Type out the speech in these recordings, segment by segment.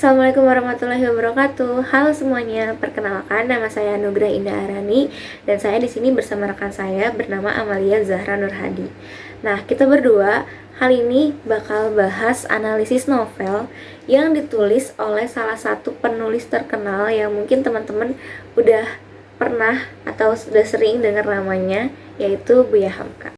Assalamualaikum warahmatullahi wabarakatuh. Halo semuanya, perkenalkan nama saya Nugrah Indah Arani dan saya di sini bersama rekan saya bernama Amalia Zahra Nurhadi. Nah, kita berdua kali ini bakal bahas analisis novel yang ditulis oleh salah satu penulis terkenal yang mungkin teman-teman udah pernah atau sudah sering dengar namanya, yaitu Buya Hamka.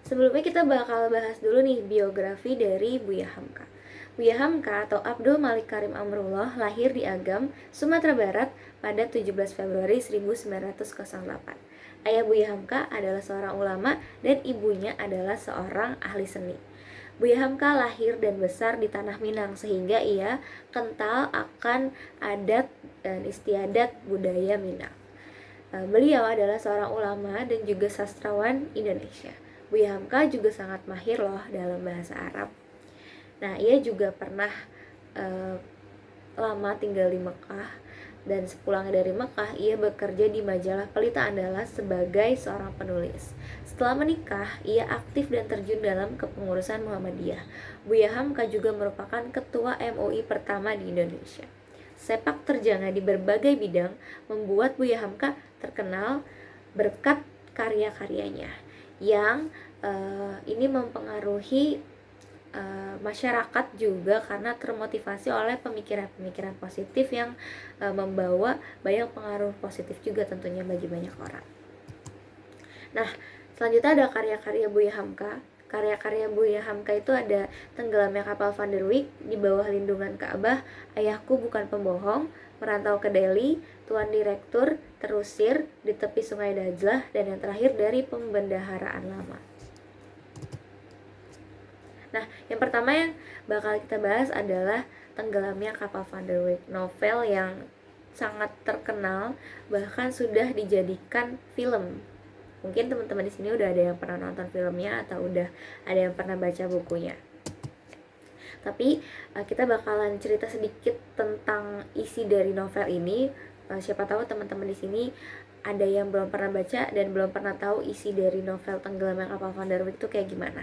Sebelumnya kita bakal bahas dulu nih biografi dari Buya Hamka. Buya Hamka atau Abdul Malik Karim Amrullah lahir di Agam, Sumatera Barat pada 17 Februari 1908. Ayah Buya Hamka adalah seorang ulama dan ibunya adalah seorang ahli seni. Buya Hamka lahir dan besar di Tanah Minang sehingga ia kental akan adat dan istiadat budaya Minang. Beliau adalah seorang ulama dan juga sastrawan Indonesia. Buya Hamka juga sangat mahir loh dalam bahasa Arab. Nah, ia juga pernah lama tinggal di Mekah dan sepulangnya dari Mekah, ia bekerja di majalah Pelita Andalas sebagai seorang penulis. Setelah menikah, ia aktif dan terjun dalam kepengurusan Muhammadiyah. Buya Hamka juga merupakan ketua MUI pertama di Indonesia. Sepak terjangnya di berbagai bidang membuat Buya Hamka terkenal berkat karya-karyanya yang ini mempengaruhi masyarakat juga karena termotivasi oleh pemikiran-pemikiran positif yang membawa banyak pengaruh positif juga tentunya bagi banyak orang. Nah, selanjutnya ada karya-karya Buya Hamka. Karya-karya Buya Hamka itu ada Tenggelamnya Kapal Van der Wijk, Di Bawah Lindungan Ka'bah, Ayahku Bukan Pembohong, Merantau ke Delhi, Tuan Direktur, Terusir, Di Tepi Sungai Dajlah, dan yang terakhir Dari Pembendaharaan Lama. Nah, yang pertama yang bakal kita bahas adalah Tenggelamnya Kapal Van der Wijk, novel yang sangat terkenal bahkan sudah dijadikan film. Mungkin teman-teman di sini udah ada yang pernah nonton filmnya atau udah ada yang pernah baca bukunya. Tapi kita bakalan cerita sedikit tentang isi dari novel ini. Siapa tahu teman-teman di sini ada yang belum pernah baca dan belum pernah tahu isi dari novel Tenggelamnya Kapal Van der Wijk itu kayak gimana.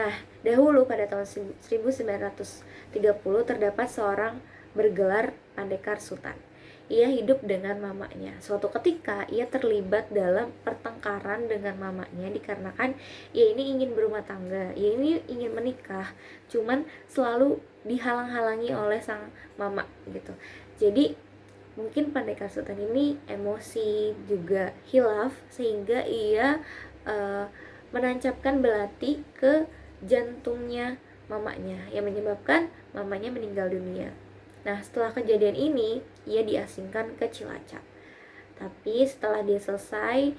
Nah, dahulu pada tahun 1930 terdapat seorang bergelar Pandekar Sutan. Ia hidup dengan mamanya. Suatu ketika ia terlibat dalam pertengkaran dengan mamanya dikarenakan ia ini ingin berumah tangga, ia ini ingin menikah, cuman selalu dihalang-halangi oleh sang mama gitu. Jadi mungkin Pandekar Sultan ini emosi juga hilaf sehingga ia menancapkan belati ke jantungnya mamanya yang menyebabkan mamanya meninggal dunia. Nah, setelah kejadian ini, ia diasingkan ke Cilacap. Tapi setelah dia selesai,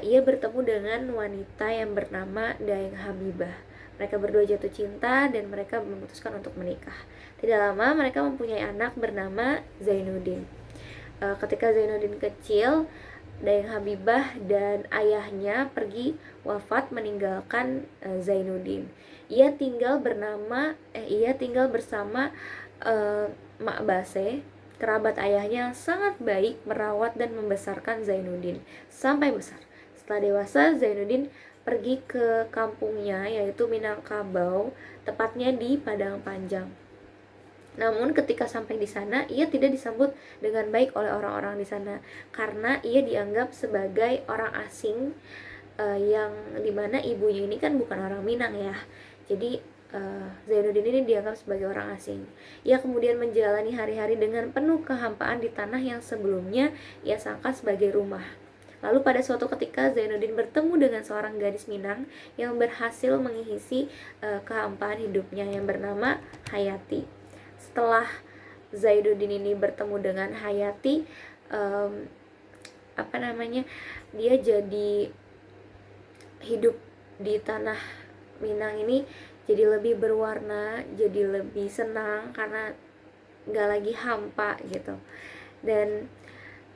ia bertemu dengan wanita yang bernama Daeng Habibah. Mereka berdua jatuh cinta dan mereka memutuskan untuk menikah. Tidak lama mereka mempunyai anak bernama Zainuddin. Ketika Zainuddin kecil, Daeng Habibah dan ayahnya pergi wafat meninggalkan Zainuddin. Ia tinggal bersama Mak Base, kerabat ayahnya, sangat baik merawat dan membesarkan Zainuddin sampai besar. Setelah dewasa, Zainuddin pergi ke kampungnya yaitu Minangkabau, tepatnya di Padang Panjang. Namun ketika sampai di sana, ia tidak disambut dengan baik oleh orang-orang di sana karena ia dianggap sebagai orang asing, yang dimana ibunya ini kan bukan orang Minang ya. Jadi Zainuddin ini dianggap sebagai orang asing. Ia kemudian menjalani hari-hari dengan penuh kehampaan di tanah yang sebelumnya ia sangka sebagai rumah. Lalu pada suatu ketika Zainuddin bertemu dengan seorang gadis Minang yang berhasil mengisi kehampaan hidupnya yang bernama Hayati. Setelah Zainuddin ini bertemu dengan Hayati, dia jadi hidup di tanah Minang ini jadi lebih berwarna, jadi lebih senang karena gak lagi hampa gitu. Dan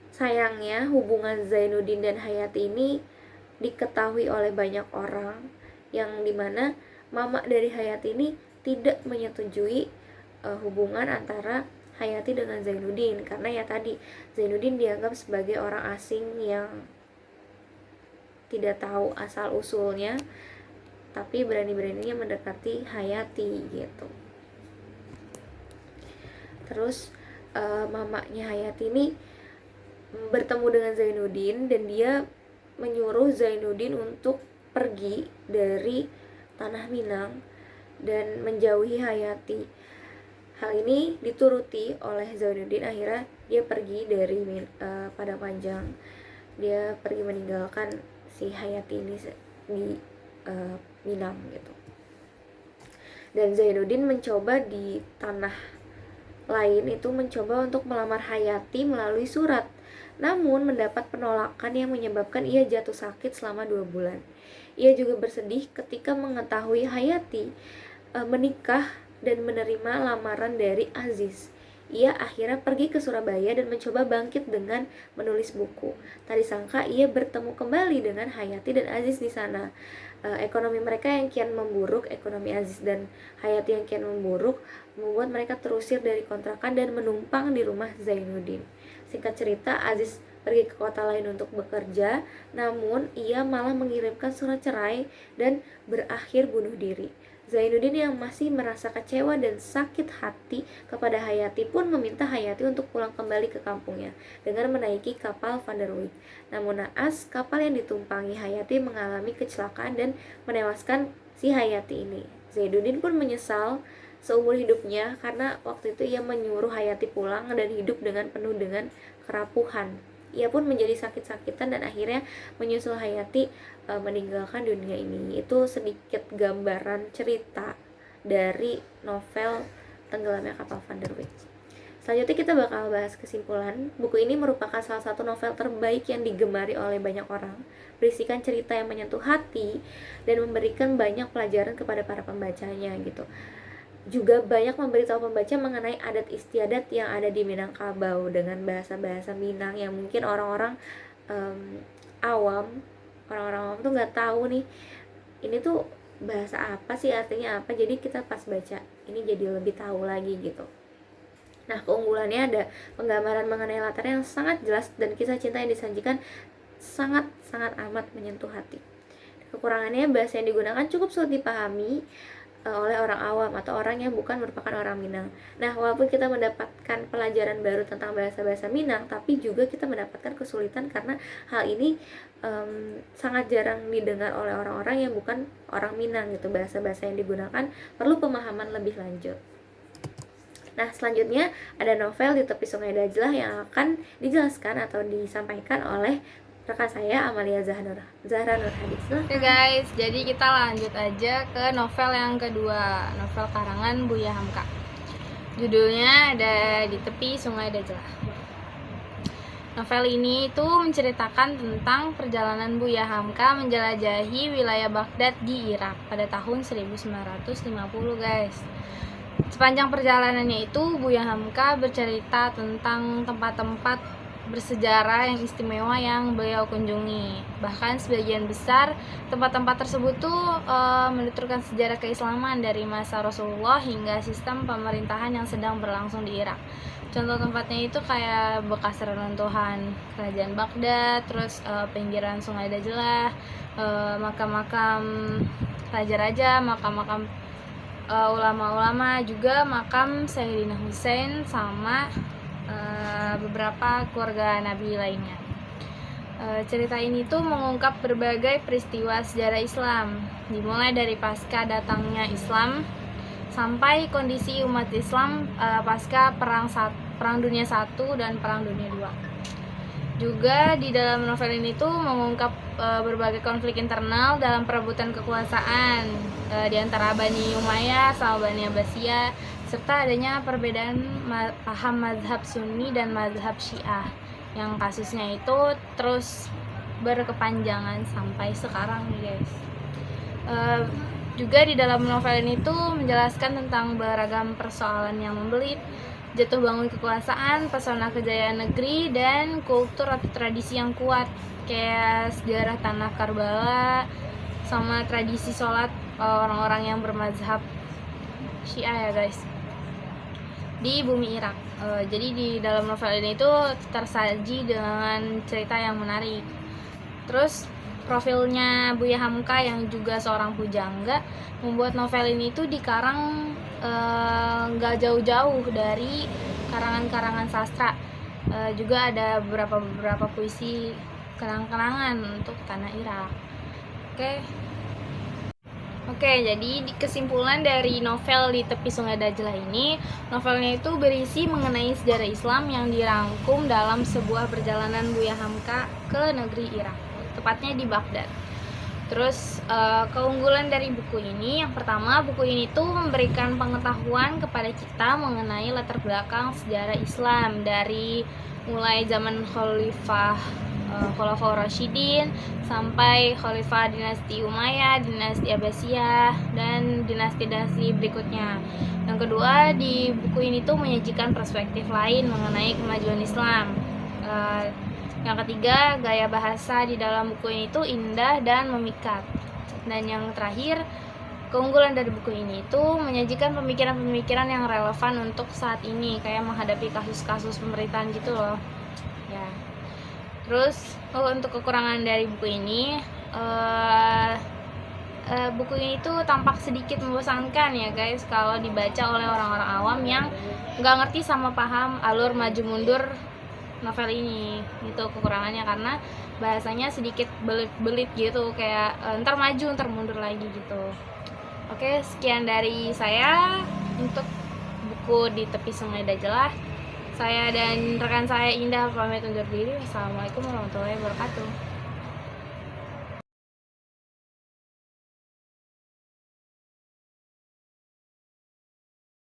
sayangnya hubungan Zainuddin dan Hayati ini diketahui oleh banyak orang, yang dimana mama dari Hayati ini tidak menyetujui hubungan antara Hayati dengan Zainuddin karena ya tadi Zainuddin dianggap sebagai orang asing yang tidak tahu asal usulnya, tapi berani-beraninya mendekati Hayati gitu. Terus mamanya Hayati ini bertemu dengan Zainuddin dan dia menyuruh Zainuddin untuk pergi dari tanah Minang dan menjauhi Hayati. Hal ini dituruti oleh Zainuddin, akhirnya dia pergi dari Padang Panjang. Dia pergi meninggalkan si Hayati ini di Minang gitu. Dan Zainuddin mencoba di tanah lain itu mencoba untuk melamar Hayati melalui surat, namun mendapat penolakan yang menyebabkan ia jatuh sakit selama 2 bulan. Ia juga bersedih ketika mengetahui Hayati menikah dan menerima lamaran dari Aziz. Ia akhirnya pergi ke Surabaya dan mencoba bangkit dengan menulis buku. Tak disangka ia bertemu kembali dengan Hayati dan Aziz di sana. Ekonomi mereka yang kian memburuk, ekonomi Aziz dan Hayati yang kian memburuk, membuat mereka terusir dari kontrakan dan menumpang di rumah Zainuddin. Singkat cerita, Aziz pergi ke kota lain untuk bekerja, namun ia malah mengirimkan surat cerai dan berakhir bunuh diri. Zainuddin yang masih merasa kecewa dan sakit hati kepada Hayati pun meminta Hayati untuk pulang kembali ke kampungnya dengan menaiki kapal Van der Wijk. Namun naas, kapal yang ditumpangi Hayati mengalami kecelakaan dan menewaskan si Hayati ini. Zainuddin pun menyesal seumur hidupnya karena waktu itu ia menyuruh Hayati pulang dan hidup penuh dengan kerapuhan. Ia pun menjadi sakit-sakitan dan akhirnya menyusul Hayati meninggalkan dunia ini. Itu sedikit gambaran cerita dari novel Tenggelamnya Kapal Van der Wijk. Selanjutnya kita bakal bahas kesimpulan. Buku ini merupakan salah satu novel terbaik yang digemari oleh banyak orang, berisikan cerita yang menyentuh hati dan memberikan banyak pelajaran kepada para pembacanya gitu. Juga banyak memberitahu pembaca mengenai adat istiadat yang ada di Minangkabau dengan bahasa-bahasa Minang yang mungkin orang-orang awam tuh nggak tahu nih ini tuh bahasa apa sih, artinya apa. Jadi kita pas baca ini jadi lebih tahu lagi gitu. Nah, keunggulannya ada penggambaran mengenai latar yang sangat jelas dan kisah cinta yang disajikan sangat amat menyentuh hati. Kekurangannya bahasa yang digunakan cukup sulit dipahami oleh orang awam atau orang yang bukan merupakan orang Minang. Nah, walaupun kita mendapatkan pelajaran baru tentang bahasa-bahasa Minang, tapi juga kita mendapatkan kesulitan karena hal ini sangat jarang didengar oleh orang-orang yang bukan orang Minang gitu. Bahasa-bahasa yang digunakan perlu pemahaman lebih lanjut. Nah, selanjutnya ada novel Di Tepi Sungai Dajlah yang akan dijelaskan atau disampaikan oleh rekan saya Amalia Zahra Nur Hadi. Oke guys, jadi kita lanjut aja ke novel yang kedua, novel karangan Buya Hamka. Judulnya ada Di Tepi Sungai Dajlah. Novel ini itu menceritakan tentang perjalanan Buya Hamka menjelajahi wilayah Baghdad di Irak pada tahun 1950 guys. Sepanjang perjalanannya itu Buya Hamka bercerita tentang tempat-tempat bersejarah yang istimewa yang beliau kunjungi. Bahkan sebagian besar tempat-tempat tersebut tuh menuturkan sejarah keislaman dari masa Rasulullah hingga sistem pemerintahan yang sedang berlangsung di Irak. Contoh tempatnya itu kayak bekas reruntuhan kerajaan Baghdad, terus pinggiran Sungai Dajlah, makam-makam raja-raja, makam-makam ulama-ulama, juga makam Sayyidina Hussein sama beberapa keluarga Nabi lainnya. Cerita ini tuh mengungkap berbagai peristiwa sejarah Islam, dimulai dari pasca datangnya Islam sampai kondisi umat Islam pasca Perang Dunia I dan Perang Dunia II. Juga di dalam novel ini tuh mengungkap berbagai konflik internal dalam perebutan kekuasaan di antara Bani Umayyah sama Bani Abbasiyah, serta adanya perbedaan paham mazhab Sunni dan mazhab Syiah yang kasusnya itu terus berkepanjangan sampai sekarang nih guys. Juga di dalam novel ini tuh menjelaskan tentang beragam persoalan yang membelit, jatuh bangun kekuasaan, pesona kejayaan negeri, dan kultur atau tradisi yang kuat kayak sejarah tanah Karbala sama tradisi sholat orang-orang yang bermazhab Syiah ya guys di bumi Irak. Jadi di dalam novel ini tuh tersaji dengan cerita yang menarik. Terus profilnya Buya Hamka yang juga seorang pujangga membuat novel ini tuh dikarang nggak jauh-jauh dari karangan-karangan sastra. Juga ada beberapa puisi kenang-kenangan untuk tanah Irak. Oke, jadi di kesimpulan dari novel Di Tepi Sungai Dajlah ini, novelnya itu berisi mengenai sejarah Islam yang dirangkum dalam sebuah perjalanan Buya Hamka ke negeri Irak, tepatnya di Baghdad. Terus keunggulan dari buku ini, yang pertama, buku ini tuh memberikan pengetahuan kepada kita mengenai latar belakang sejarah Islam dari mulai zaman Khulafaur Rasyidin sampai Khalifah dinasti Umayyad, dinasti Abbasiyah, dan dinasti-dinasti berikutnya. Yang kedua, di buku ini tuh menyajikan perspektif lain mengenai kemajuan Islam. Yang ketiga, gaya bahasa di dalam buku ini tuh indah dan memikat. Dan yang terakhir, keunggulan dari buku ini itu menyajikan pemikiran-pemikiran yang relevan untuk saat ini, kayak menghadapi kasus-kasus pemerintahan gitu loh. Ya. Terus untuk kekurangan dari buku ini, buku ini tuh tampak sedikit membosankan ya guys kalau dibaca oleh orang-orang awam yang nggak ngerti sama paham alur maju mundur novel ini. Gitu kekurangannya, karena bahasanya sedikit belit-belit gitu, kayak ntar maju ntar mundur lagi gitu. Oke, sekian dari saya untuk buku Di Tepi Sungai Dajlah. Saya dan rekan saya Indah pamit undur diri. Wassalamualaikum warahmatullahi wabarakatuh.